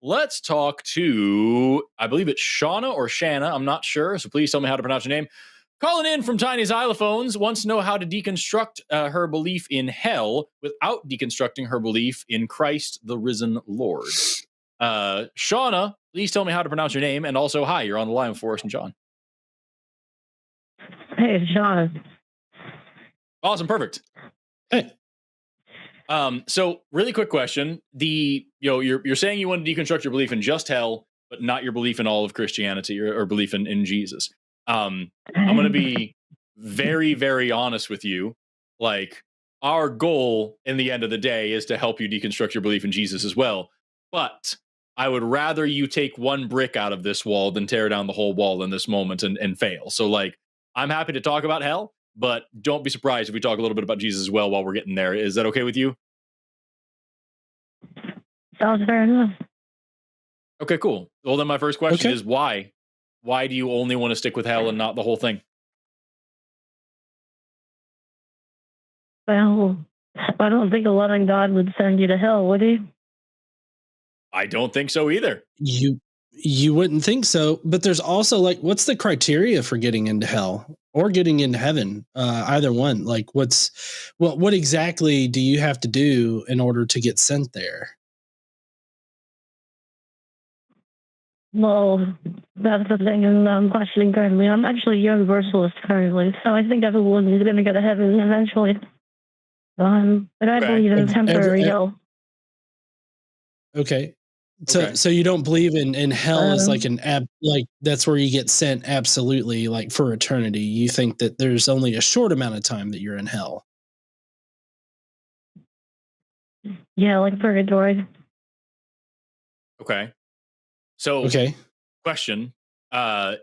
let's talk to, I believe it's Shana or Shana. I'm not sure. So please tell me how to pronounce your name. Calling in from Tiny Xylophones, wants to know how to deconstruct her belief in hell without deconstructing her belief in Christ, the risen Lord. Shauna, please tell me how to pronounce your name. And also, hi, you're on the line with Forrest and John. Hey, it's Shana. Awesome, perfect. Hey. So really quick question. You're saying you want to deconstruct your belief in just hell, but not your belief in all of Christianity or belief in Jesus. I'm going to be very, very honest with you. Like, our goal in the end of the day is to help you deconstruct your belief in Jesus as well. But I would rather you take one brick out of this wall than tear down the whole wall in this moment and fail. So, like, I'm happy to talk about hell, but don't be surprised if we talk a little bit about Jesus as well while we're getting there. Is that okay with you? Sounds fair enough. Okay, cool. Well, then my first question is why? Why do you only want to stick with hell and not the whole thing? Well, I don't think a loving God would send you to hell, would he? I don't think so either. You wouldn't think so, but there's also, like, what's the criteria for getting into hell or getting into heaven? Either one. Like, what exactly do you have to do in order to get sent there? Well, that's the thing, and I'm questioning currently. I'm actually a universalist currently, so I think everyone is going to go to heaven eventually. But I believe in temporary hell. Okay. So you don't believe in hell as like like that's where you get sent absolutely, like, for eternity. You think that there's only a short amount of time that you're in hell. Yeah, like purgatory. Okay. So, question.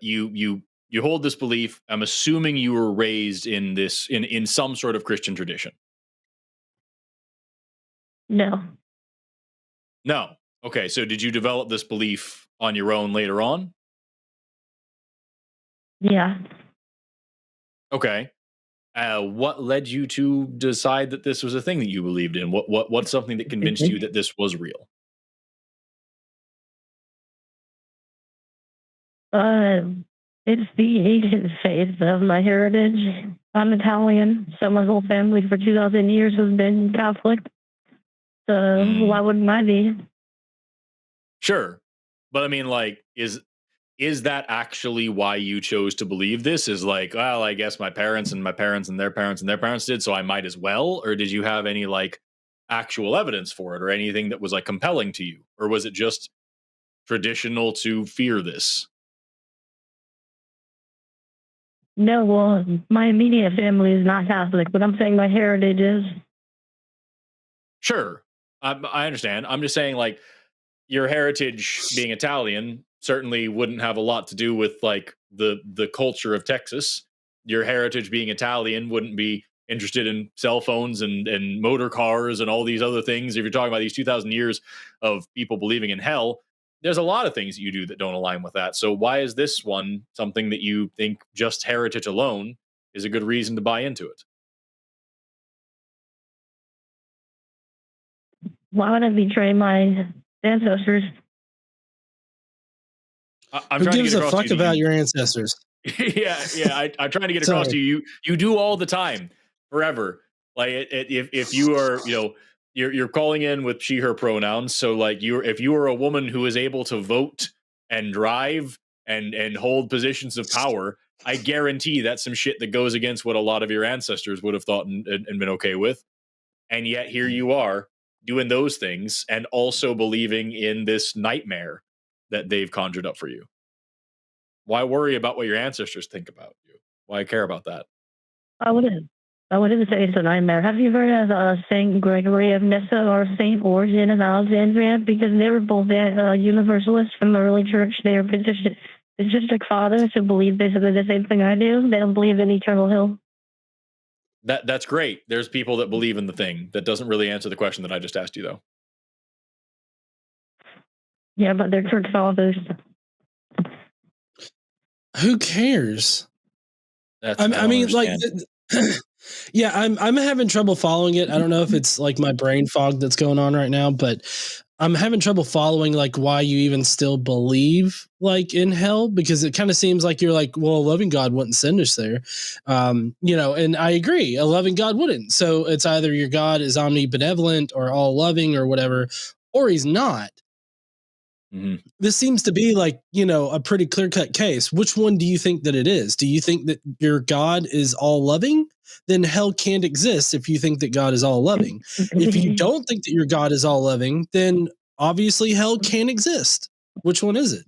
You hold this belief. I'm assuming you were raised in in some sort of Christian tradition. No. No. Okay. So did you develop this belief on your own later on? Yeah. Okay. What led you to decide that this was a thing that you believed in? What's something that convinced you that this was real? It's the ancient faith of my heritage. I'm Italian, so my whole family for 2,000 years has been Catholic. So why wouldn't I be? Sure. But I mean, like, is that actually why you chose to believe this? Is like, well, I guess my parents and my parents and their parents and their parents did, so I might as well? Or did you have any, like, actual evidence for it or anything that was, like, compelling to you? Or was it just traditional to fear this? No, well, my immediate family is not Catholic, but I'm saying my heritage is. Sure. I understand. I'm just saying, like, your heritage being Italian certainly wouldn't have a lot to do with, like, the culture of Texas. Your heritage being Italian wouldn't be interested in cell phones and motor cars and all these other things. If you're talking about these 2,000 years of people believing in hell, there's a lot of things that you do that don't align with that. So why is this one something that you think just heritage alone is a good reason to buy into it? Why would I betray my ancestors? I'm Who trying gives to get a across fuck about your ancestors? I'm trying to get across to you. You do all the time, forever. Like, if you are, you're calling in with she, her pronouns. So, like, if you are a woman who is able to vote and drive and hold positions of power, I guarantee that's some shit that goes against what a lot of your ancestors would have thought and been okay with. And yet here you are doing those things and also believing in this nightmare that they've conjured up for you. Why worry about what your ancestors think about you? Why care about that? I wouldn't say it's a nightmare. Have you heard of Saint Gregory of Nyssa or Saint Origen of Alexandria? Because they were both universalists from the early church. They are patristic fathers who believe basically the same thing I do. They don't believe in eternal hell. That's great. There's people that believe in the thing. That doesn't really answer the question that I just asked you, though. Yeah, but they're church fathers. Who cares? I mean, like, yeah, I'm having trouble following it. I don't know if it's like my brain fog that's going on right now, but I'm having trouble following like why you even still believe like in hell, because it kind of seems like you're like, well, a loving God wouldn't send us there. And I agree, a loving God wouldn't. So it's either your God is omnibenevolent or all loving or whatever, or he's not. Mm-hmm. This seems to be like, a pretty clear-cut case. Which one do you think that it is? Do you think that your God is all loving? Then hell can't exist if you think that God is all loving. If you don't think that your God is all loving, then obviously hell can't exist. Which one is it?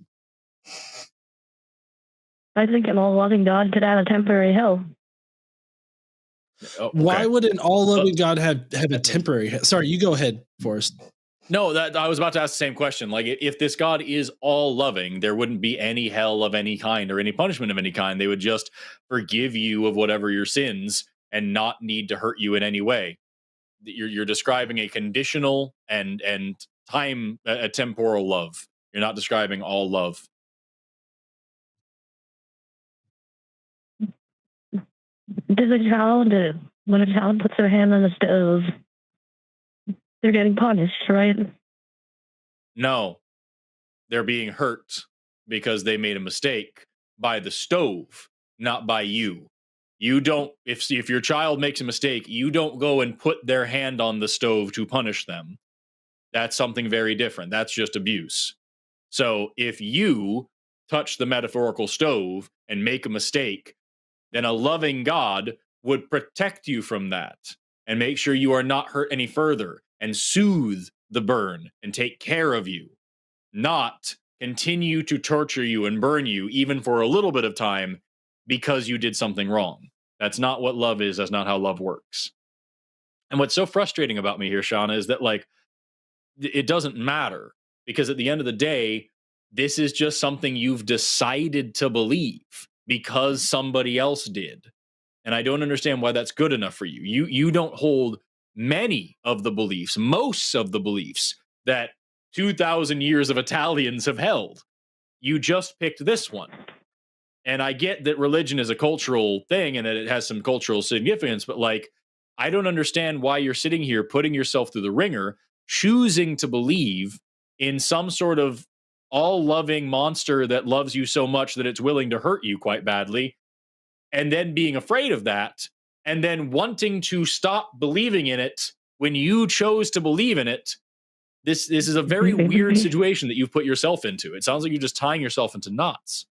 I think an all-loving God could have a temporary hell. Oh, okay. Why would an all-loving God have a temporary hell? Sorry, you go ahead, Forrest. No, that I was about to ask the same question. Like, if this God is all loving, there wouldn't be any hell of any kind or any punishment of any kind. They would just forgive you of whatever your sins and not need to hurt you in any way. You're describing a conditional and time a temporal love. You're not describing all love. Does a child, when a child puts their hand on the stove, they're getting punished, right? No, they're being hurt because they made a mistake by the stove, not by you. You don't, if your child makes a mistake, you don't go and put their hand on the stove to punish them. That's something very different. That's just abuse. So if you touch the metaphorical stove and make a mistake, then a loving God would protect you from that and make sure you are not hurt any further and soothe the burn and take care of you, not continue to torture you and burn you even for a little bit of time because you did something wrong. That's not what love is. That's not how love works. And what's so frustrating about me here, Shana, is that like it doesn't matter, because at the end of the day, this is just something you've decided to believe because somebody else did. And I don't understand why that's good enough for you. You don't hold many of the beliefs, most of the beliefs that 2,000 years of Italians have held. You just picked this one. And I get that religion is a cultural thing and that it has some cultural significance, but like, I don't understand why you're sitting here putting yourself through the ringer, choosing to believe in some sort of all loving monster that loves you so much that it's willing to hurt you quite badly, and then being afraid of that, and then wanting to stop believing in it when you chose to believe in it. This is a very weird situation that you've put yourself into. It sounds like you're just tying yourself into knots.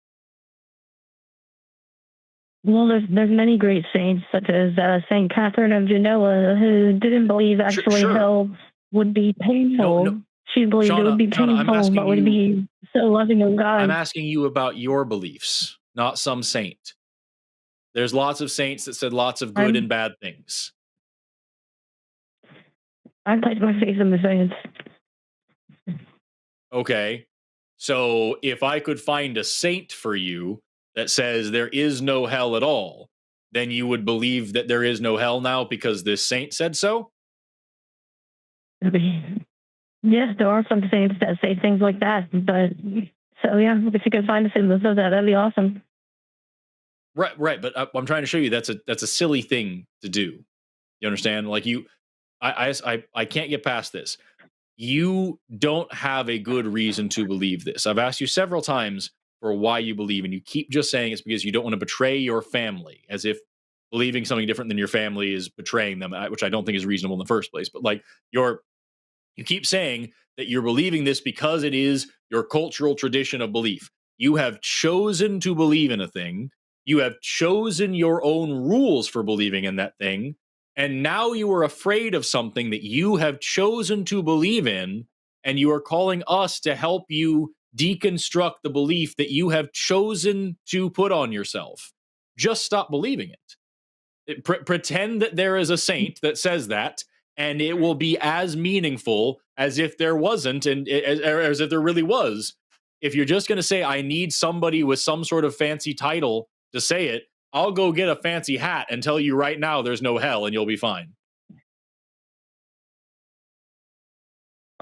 Well, there's many great saints, such as Saint Catherine of Genoa, who didn't believe actually Sure. hell would be painful. No. She believed it would be Shana, painful, but would be so loving of God. I'm asking you about your beliefs, not some saint. There's lots of saints that said lots of good and bad things. I place my faith in the saints. Okay. So if I could find a saint for you that says there is no hell at all, then you would believe that there is no hell now because this saint said so? Yes, there are some saints that say things like that, but so yeah, if you could find a saint of that, that'd be awesome. Right. But I'm trying to show you that's a silly thing to do. You understand? Like I can't get past this. You don't have a good reason to believe this. I've asked you several times for why you believe, and you keep just saying it's because you don't want to betray your family, as if believing something different than your family is betraying them, which I don't think is reasonable in the first place. But like you keep saying that you're believing this because it is your cultural tradition of belief. You have chosen to believe in a thing. You have chosen your own rules for believing in that thing. And now you are afraid of something that you have chosen to believe in. And you are calling us to help you deconstruct the belief that you have chosen to put on yourself. Just stop believing it. Pretend that there is a saint that says that, and it will be as meaningful as if there wasn't, and as if there really was. If you're just going to say, I need somebody with some sort of fancy title to say it, I'll go get a fancy hat and tell you right now there's no hell and you'll be fine.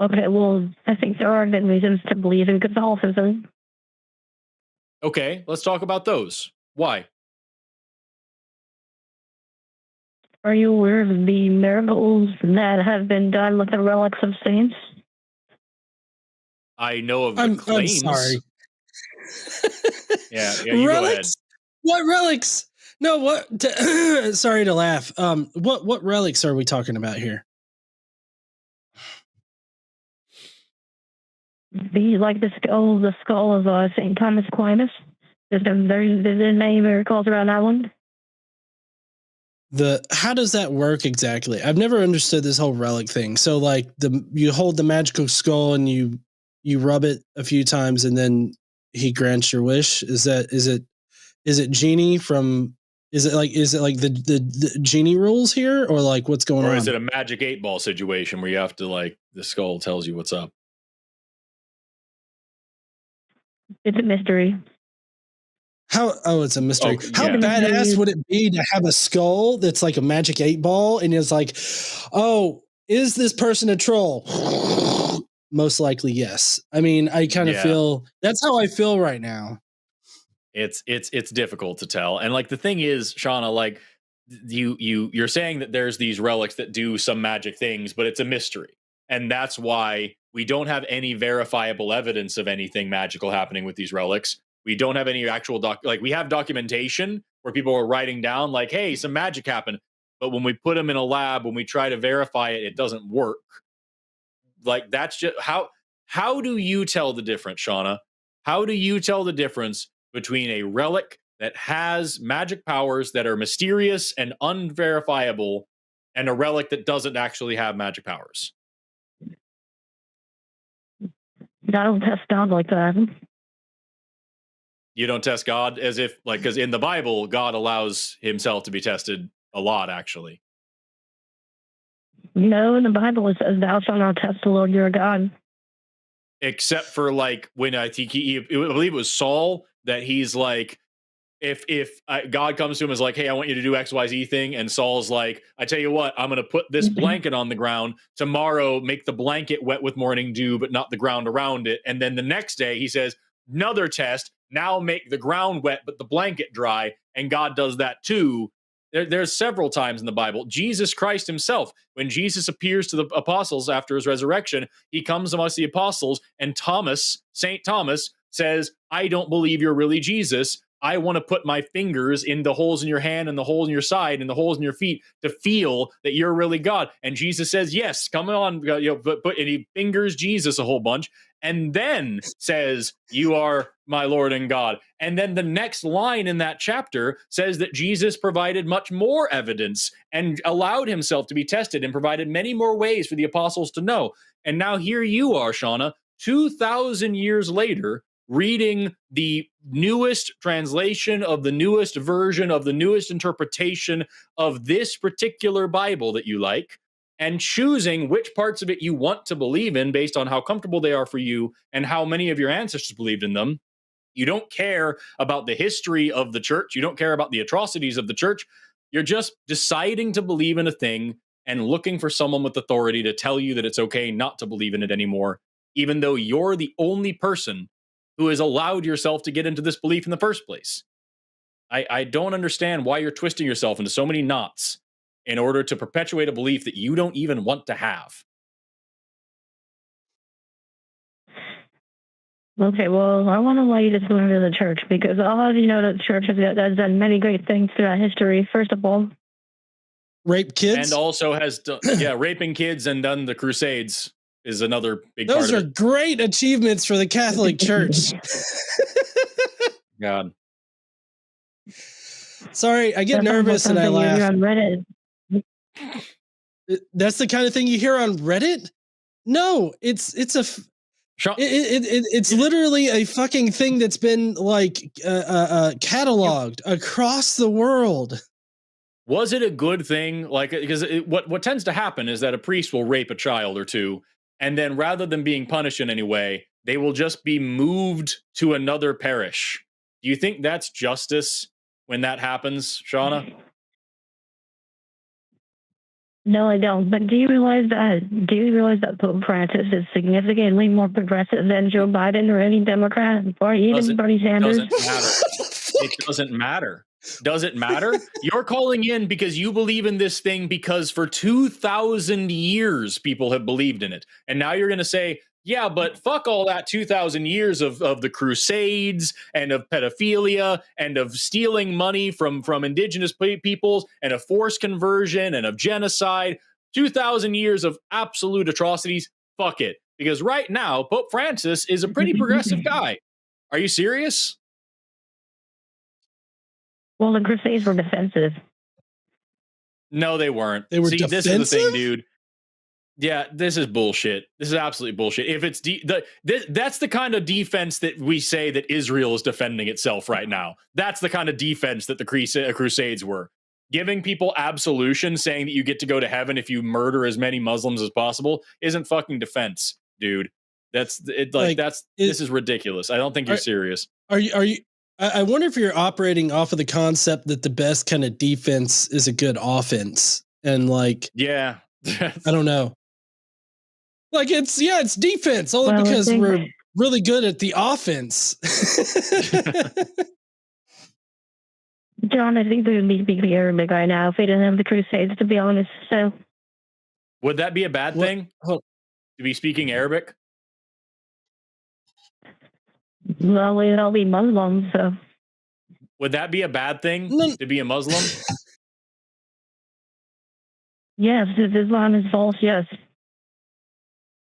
Okay, well, I think there are good reasons to believe in Catholicism. Okay, let's talk about those. Why? Are you aware of the miracles that have been done with the relics of saints? I know of the I'm claims. sorry. Yeah, you go ahead. What relics? No, what? Sorry to laugh. What relics are we talking about here? The skull of Saint Thomas Aquinas. There's a name or calls around that one. How does that work exactly? I've never understood this whole relic thing. So like you hold the magical skull and you rub it a few times and then he grants your wish. Is it genie from? Is it like the genie rules here, or like what's going on? Or is it a magic 8-ball situation where you have to like the skull tells you what's up? It's a mystery. It's a mystery. Oh, How yeah. badass would it be to have a skull that's like a magic 8-ball and it's like, oh, is this person a troll? Most likely, yes. I mean, I kind of feel that's how I feel right now. It's difficult to tell. And like the thing is, Shana, like you're saying that there's these relics that do some magic things, but it's a mystery. And that's why we don't have any verifiable evidence of anything magical happening with these relics. We don't have any actual we have documentation where people are writing down like, hey, some magic happened. But when we put them in a lab, when we try to verify it, it doesn't work. Like that's just how do you tell the difference, Shana? How do you tell the difference between a relic that has magic powers that are mysterious and unverifiable and a relic that doesn't actually have magic powers? I don't test God like that. You don't test God as if, like, because in the Bible, God allows himself to be tested a lot, actually. No, in the Bible it says, "Thou shalt not test the Lord your God." Except for like when I think I believe it was Saul that he's like, if God comes to him and is like, hey, I want you to do XYZ thing, and Saul's like, I tell you what, I'm going to put this blanket on the ground tomorrow, make the blanket wet with morning dew, but not the ground around it. And then the next day he says, another test, now make the ground wet, but the blanket dry. And God does that too. There's several times in the Bible. Jesus Christ himself, when Jesus appears to the apostles after his resurrection, he comes amongst the apostles, and St. Thomas says, I don't believe you're really Jesus. I want to put my fingers in the holes in your hand and the holes in your side and the holes in your feet to feel that you're really God. And Jesus says, yes, come on. And he fingers Jesus a whole bunch and then says, you are my Lord and God. And then the next line in that chapter says that Jesus provided much more evidence and allowed himself to be tested and provided many more ways for the apostles to know. And now here you are, Shana, 2,000 years later, reading the newest translation of the newest version of the newest interpretation of this particular Bible that you like, and choosing which parts of it you want to believe in based on how comfortable they are for you and how many of your ancestors believed in them. You don't care about the history of the church. You don't care about the atrocities of the church. You're just deciding to believe in a thing and looking for someone with authority to tell you that it's okay not to believe in it anymore, even though you're the only person who has allowed yourself to get into this belief in the first place. I don't understand why you're twisting yourself into so many knots in order to perpetuate a belief that you don't even want to have. Okay, well, I want to allow you to go into the church because I'll have you know that the church has done many great things throughout history. First of all, rape kids, and also has done, raping kids and done the Crusades is another big part of it. Those are great achievements for the Catholic Church. God. Sorry, I get nervous and I laugh. On Reddit. That's the kind of thing you hear on Reddit? No, it's literally a fucking thing that's been like cataloged across the world. Was it a good thing? Like, because what tends to happen is that a priest will rape a child or two, and then rather than being punished in any way, they will just be moved to another parish. Do you think that's justice when that happens, Shana? No, I don't. But do you realize that Pope Francis is significantly more progressive than Joe Biden or any Democrat or even Bernie Sanders? Doesn't matter. It doesn't matter. Does it matter? You're calling in because you believe in this thing because for 2,000 years people have believed in it. And now you're going to say Yeah, but fuck all that 2,000 years of the Crusades and of pedophilia and of stealing money from indigenous peoples and of forced conversion and of genocide. 2,000 years of absolute atrocities. Fuck it. Because right now, Pope Francis is a pretty progressive guy. Are you serious? Well, the Crusades were defensive. No, they weren't. They were See, defensive? this is the thing, dude. Yeah, this is bullshit. This is absolutely bullshit. If it's that's the kind of defense that we say that Israel is defending itself right now. That's the kind of defense that the Crusades were. Giving people absolution, saying that you get to go to heaven if you murder as many Muslims as possible, isn't fucking defense, dude. That's it. This is ridiculous. I don't think you're serious. Are you? I wonder if you're operating off of the concept that the best kind of defense is a good offense, and yeah, I don't know. It's defense only because we're really good at the offense. John, I think they would be speaking Arabic right now if they didn't have the Crusades, to be honest. So, would that be a bad thing to be speaking Arabic? Well, we'd all be Muslims. So, would that be a bad thing to be a Muslim? Yes, if Islam is false. Yes.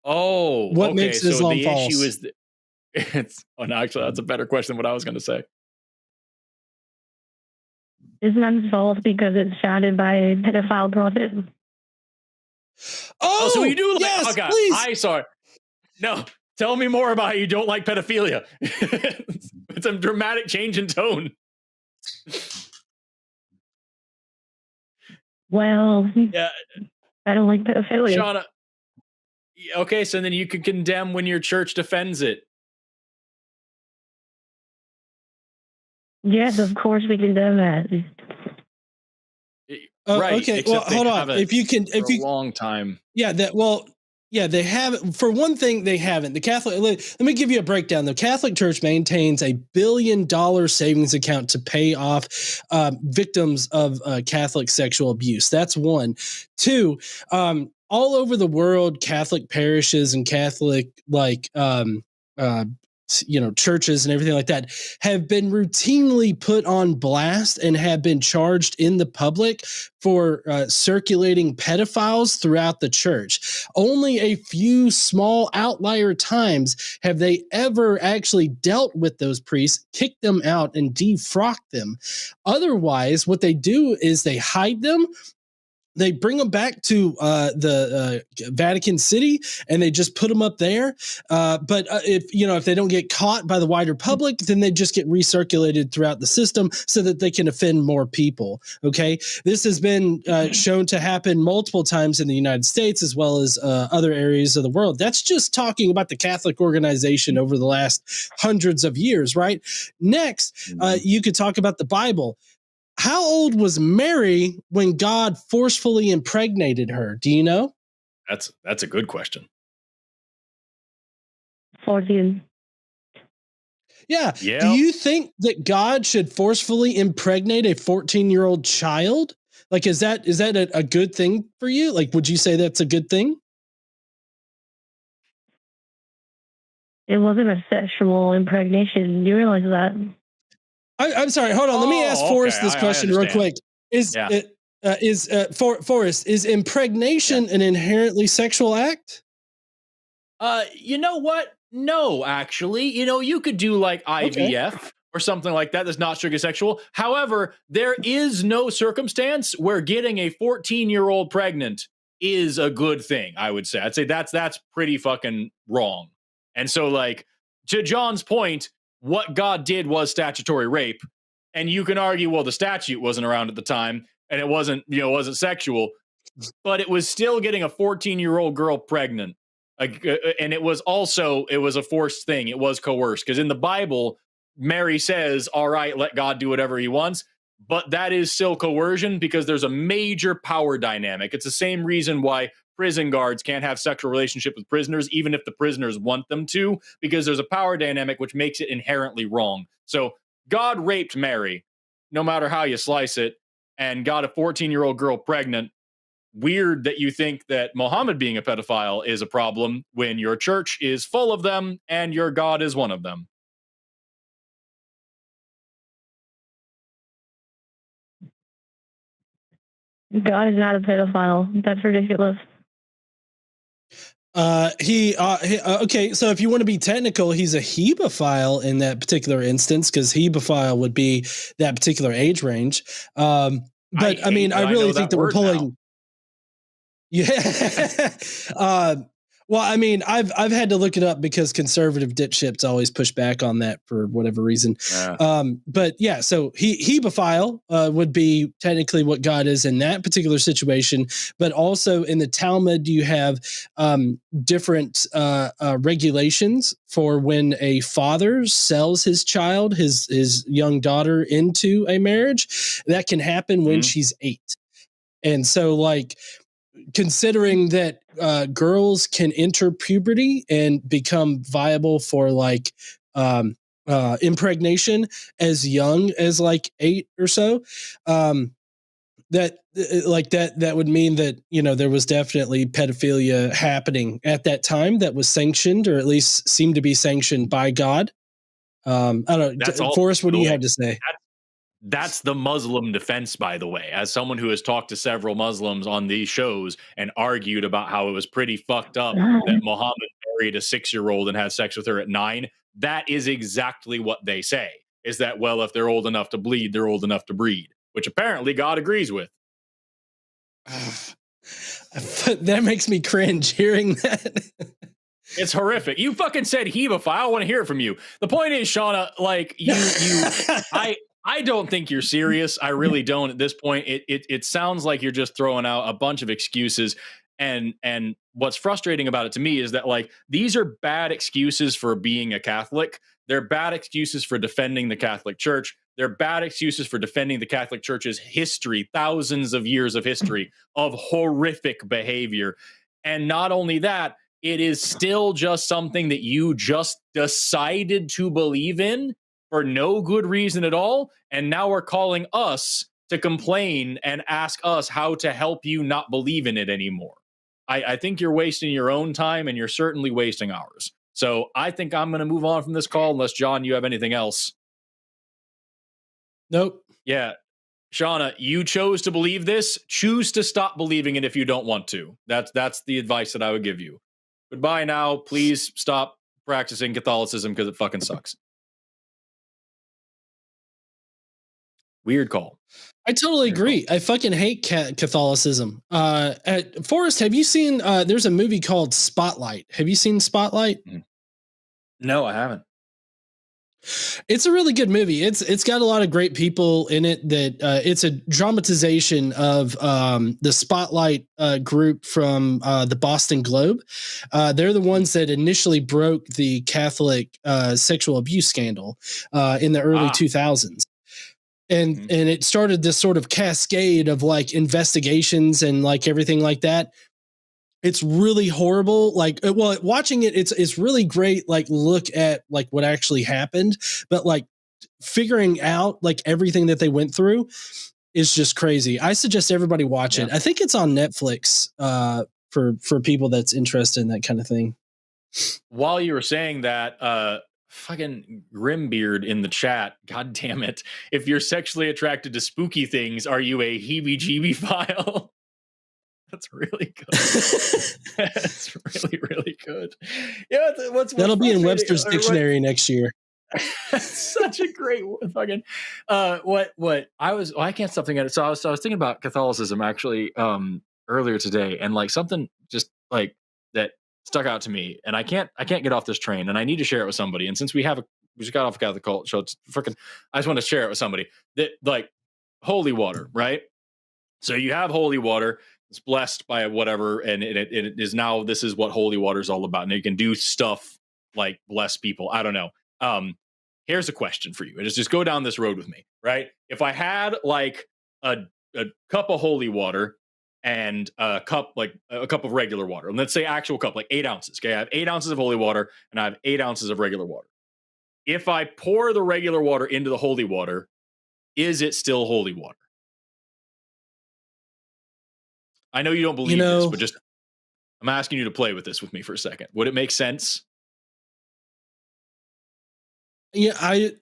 Oh, what makes Islam the false? Issue is actually, that's a better question than what I was going to say. Islam is false because it's founded by a pedophile prophet. Oh, so you do like? Yes, oh God, please. sorry. No, tell me more about how you don't like pedophilia. It's a dramatic change in tone. Well, yeah, I don't like pedophilia. Shana. Okay, so then you can condemn when your church defends it. Yes, of course we condemn that. Right. Okay. Well, hold on. If you a long time. Yeah. They haven't. For one thing, they haven't. The Catholic. Let me give you a breakdown. The Catholic Church maintains $1 billion savings account to pay off victims of Catholic sexual abuse. That's one. Two. All over the world, Catholic parishes and Catholic churches and everything like that have been routinely put on blast and have been charged in the public for circulating pedophiles throughout the church. Only a few small outlier times have they ever actually dealt with those priests, kicked them out, and defrocked them. Otherwise, what they do is they hide them. They bring them back to the Vatican City, and they just put them up there. But if they don't get caught by the wider public, then they just get recirculated throughout the system so that they can offend more people. Okay, this has been shown to happen multiple times in the United States as well as other areas of the world. That's just talking about the Catholic organization over the last hundreds of years, right? Next, you could talk about the Bible. How old was Mary when God forcefully impregnated her? Do you know? That's a good question. 14. Yeah. Do you think that God should forcefully impregnate a 14-year-old child? Is that a good thing for you? Would you say that's a good thing? It wasn't a sexual impregnation. You realize that? I'm sorry. Hold on. Let me ask Forrest this question real quick. Forrest, is impregnation an inherently sexual act? You know what? No, actually. You could do IVF or something like that that's not strictly sexual. However, there is no circumstance where getting a 14-year-old pregnant is a good thing, I would say. I'd say that's pretty fucking wrong. And so, to John's point, what God did was statutory rape. And you can argue, well, the statute wasn't around at the time and it wasn't sexual, but it was still getting a 14-year-old girl pregnant. And it was a forced thing. It was coerced because in the Bible, Mary says, all right, let God do whatever he wants. But that is still coercion because there's a major power dynamic. It's the same reason why prison guards can't have sexual relationship with prisoners, even if the prisoners want them to, because there's a power dynamic which makes it inherently wrong. So God raped Mary, no matter how you slice it, and got a 14-year-old girl pregnant. weird that you think that Muhammad being a pedophile is a problem when your church is full of them and your God is one of them. God is not a pedophile. That's ridiculous. Okay, so if you want to be technical, he's a hebephile in that particular instance, because hebephile would be that particular age range. But I mean, I really think that we're pulling. Now. Yeah. Well, I mean, I've had to look it up because conservative dipshits always push back on that for whatever reason. But yeah, so hebephile would be technically what God is in that particular situation. But also in the Talmud, you have different regulations for when a father sells his child, his young daughter, into a marriage. That can happen when she's 8. And so, like, considering that girls can enter puberty and become viable for like impregnation as young as like 8 or so, that would mean that, you know, there was definitely pedophilia happening at that time that was sanctioned, or at least seemed to be sanctioned by God. I don't know. Forrest, what do you have to say? That's the Muslim defense, by the way. As someone who has talked to several Muslims on these shows and argued about how it was pretty fucked up that Muhammad married a 6-year-old and had sex with her at 9, that is exactly what they say. Is that, well, if they're old enough to bleed, they're old enough to breed, which apparently God agrees with. That makes me cringe hearing that. It's horrific. You fucking said hebephile. I want to hear it from you. The point is, Shana, like I don't think you're serious. I really don't at this point. It sounds like you're just throwing out a bunch of excuses. And what's frustrating about it to me is that, like, these are bad excuses for being a Catholic. They're bad excuses for defending the Catholic Church. They're bad excuses for defending the Catholic Church's history, thousands of years of history of horrific behavior. And not only that, it is still just something that you just decided to believe in for no good reason at all, and now are calling us to complain and ask us how to help you not believe in it anymore. I think you're wasting your own time, and you're certainly wasting ours. So I think I'm going to move on from this call, unless, John, you have anything else. Nope. Yeah. Shana, you chose to believe this. Choose to stop believing it if you don't want to. That's the advice that I would give you. Goodbye now. Please stop practicing Catholicism because it fucking sucks. Weird call. I totally agree. I fucking hate Catholicism. Forrest, have you seen, there's a movie called Spotlight. Have you seen Spotlight? No, I haven't. It's a really good movie. It's got a lot of great people in it. That it's a dramatization of the Spotlight group from the Boston Globe. They're the ones that initially broke the Catholic sexual abuse scandal in the early 2000s. And it started this sort of cascade of like investigations and like everything like that. It's really horrible. Like, well, watching it, it's really great. Like, look at like what actually happened, but like figuring out like everything that they went through is just crazy. I suggest everybody watch it. I think it's on Netflix for people that's interested in that kind of thing. While you were saying that, fucking Grimbeard in the chat, god damn it, if you're sexually attracted to spooky things, are you a heebie-jeebie file? That's really good. That's really, really good. Yeah, that'll be in Webster's dictionary next year. Such a great fucking what I can't stop thinking. So I was thinking about Catholicism actually earlier today, and like something just like that stuck out to me, and I can't get off this train, and I need to share it with somebody. And since we just got off a Catholic cult show, I just want to share it with somebody. That, like, holy water, right? So you have holy water. It's blessed by whatever, and it is now, this is what holy water is all about. And you can do stuff like bless people. I don't know. Here's a question for you. Just go down this road with me, right? If I had like a cup of holy water and a cup of regular water, and let's say actual cup, like 8 ounces. Okay, I have 8 ounces of holy water and I have 8 ounces of regular water. If I pour the regular water into the holy water, is it still holy water? I know you don't believe this, but just I'm asking you to play with this with me for a second. Would it make sense? Yeah, I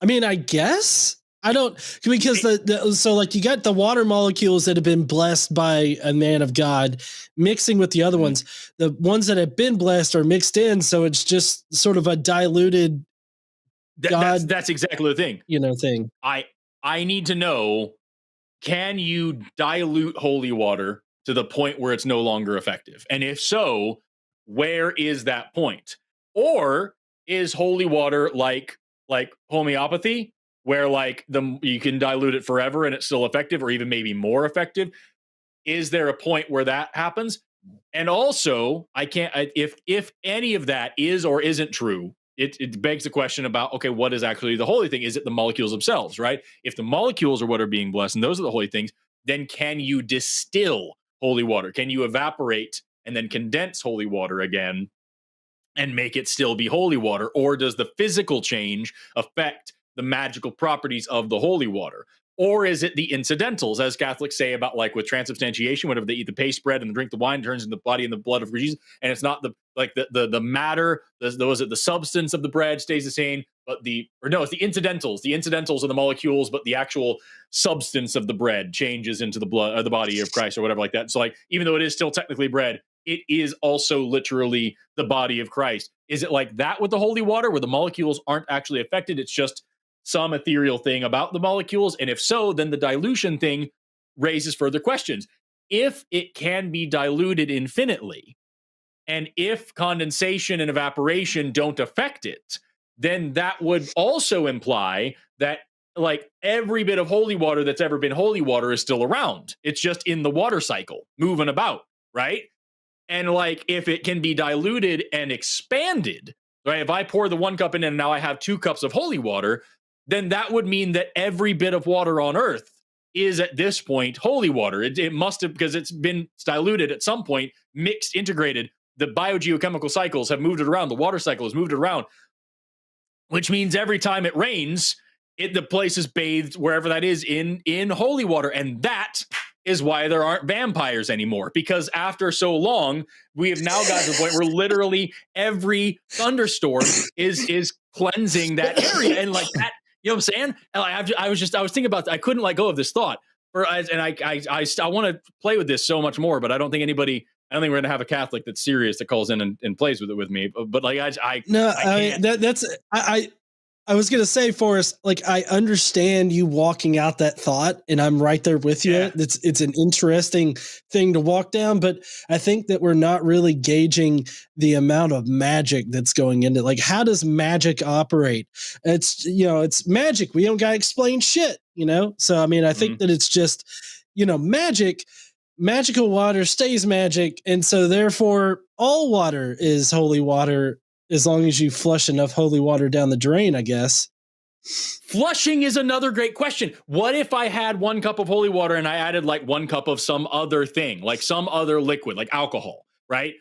mean, I guess I don't, because so like you got the water molecules that have been blessed by a man of God mixing with the other ones. The ones that have been blessed are mixed in, so it's just sort of a diluted God. That's exactly the thing. Thing. I need to know, can you dilute holy water to the point where it's no longer effective? And if so, where is that point? Or is holy water like homeopathy, where like you can dilute it forever and it's still effective, or even maybe more effective? Is there a point where that happens? And also, if any of that is or isn't true, it begs the question about, okay, what is actually the holy thing? Is it the molecules themselves, right? If the molecules are what are being blessed and those are the holy things, then can you distill holy water? Can you evaporate and then condense holy water again and make it still be holy water? Or does the physical change affect the magical properties of the holy water? Or is it the incidentals, as Catholics say about like with transubstantiation, whenever they eat the paste bread and drink the wine, turns into the body and the blood of Jesus, and it's not the matter, the substance of the bread stays the same, but it's the incidentals. The incidentals are the molecules, but the actual substance of the bread changes into the blood or the body of Christ or whatever like that. So like, even though it is still technically bread, it is also literally the body of Christ. Is it like that with the holy water, where the molecules aren't actually affected? It's just some ethereal thing about the molecules. And if so, then the dilution thing raises further questions. If it can be diluted infinitely, and if condensation and evaporation don't affect it, then that would also imply that like every bit of holy water that's ever been holy water is still around. It's just in the water cycle, moving about, right? And like, if it can be diluted and expanded, right? If I pour the 1 cup in and now I have 2 cups of holy water, then that would mean that every bit of water on earth is at this point holy water. It must have, because it's been diluted at some point, mixed, integrated. The biogeochemical cycles have moved it around. The water cycle has moved it around, which means every time it rains, the place is bathed, wherever that is, in holy water. And that is why there aren't vampires anymore, because after so long, we have now got to the point where literally every thunderstorm is cleansing that area. And like that, you know what I'm saying? And I was thinking about that. I couldn't let go of this thought. And I want to play with this so much more, but I don't think we're going to have a Catholic that's serious that calls in and plays with it with me. But like, I was going to say, Forrest, like, I understand you walking out that thought, and I'm right there with you. Yeah. It's an interesting thing to walk down, but I think that we're not really gauging the amount of magic that's going into it. Like, how does magic operate? It's magic. We don't got to explain shit, So, I mean, I think that it's just, magical water stays magic. And so therefore all water is holy water, as long as you flush enough holy water down the drain, I guess. Flushing is another great question. What if I had 1 cup of holy water and I added like 1 cup of some other thing, like some other liquid, like alcohol, right?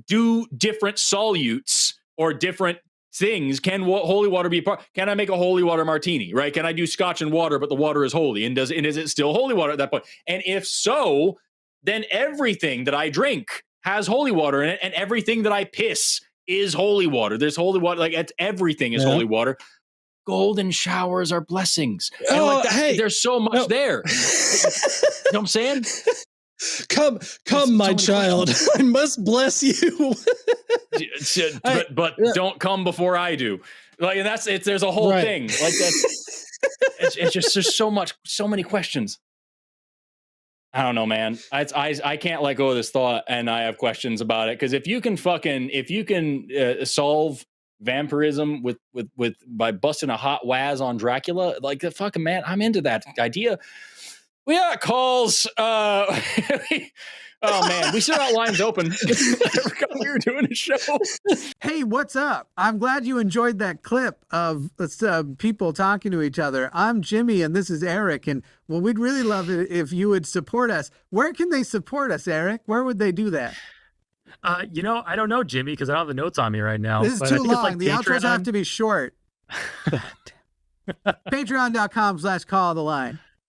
Do different solutes or different things, can holy water be a part? Can I make a holy water martini, right? Can I do scotch and water, but the water is holy? And is it still holy water at that point? And if so, then everything that I drink has holy water in it, and everything that I piss is holy water. There's holy water, like everything is holy water. Golden showers are blessings. And there's so much there. You know what I'm saying? Come, my child. I must bless you. but don't come before I do. Like, and there's a whole thing. Like that's it's just there's so many questions. I don't know, man. I can't let go of this thought, and I have questions about it. Because if you can solve vampirism with by busting a hot waz on Dracula, like the fucking man, I'm into that idea. We got calls. Oh man, we still got lines open. I forgot we were doing a show. Hey, what's up? I'm glad you enjoyed that clip of people talking to each other. I'm Jimmy, and this is Eric. And well, we'd really love it if you would support us. Where can they support us, Eric? Where would they do that? I don't know, Jimmy, because I don't have the notes on me right now. This is too long. The outros have to be short. Patreon.com/call the line.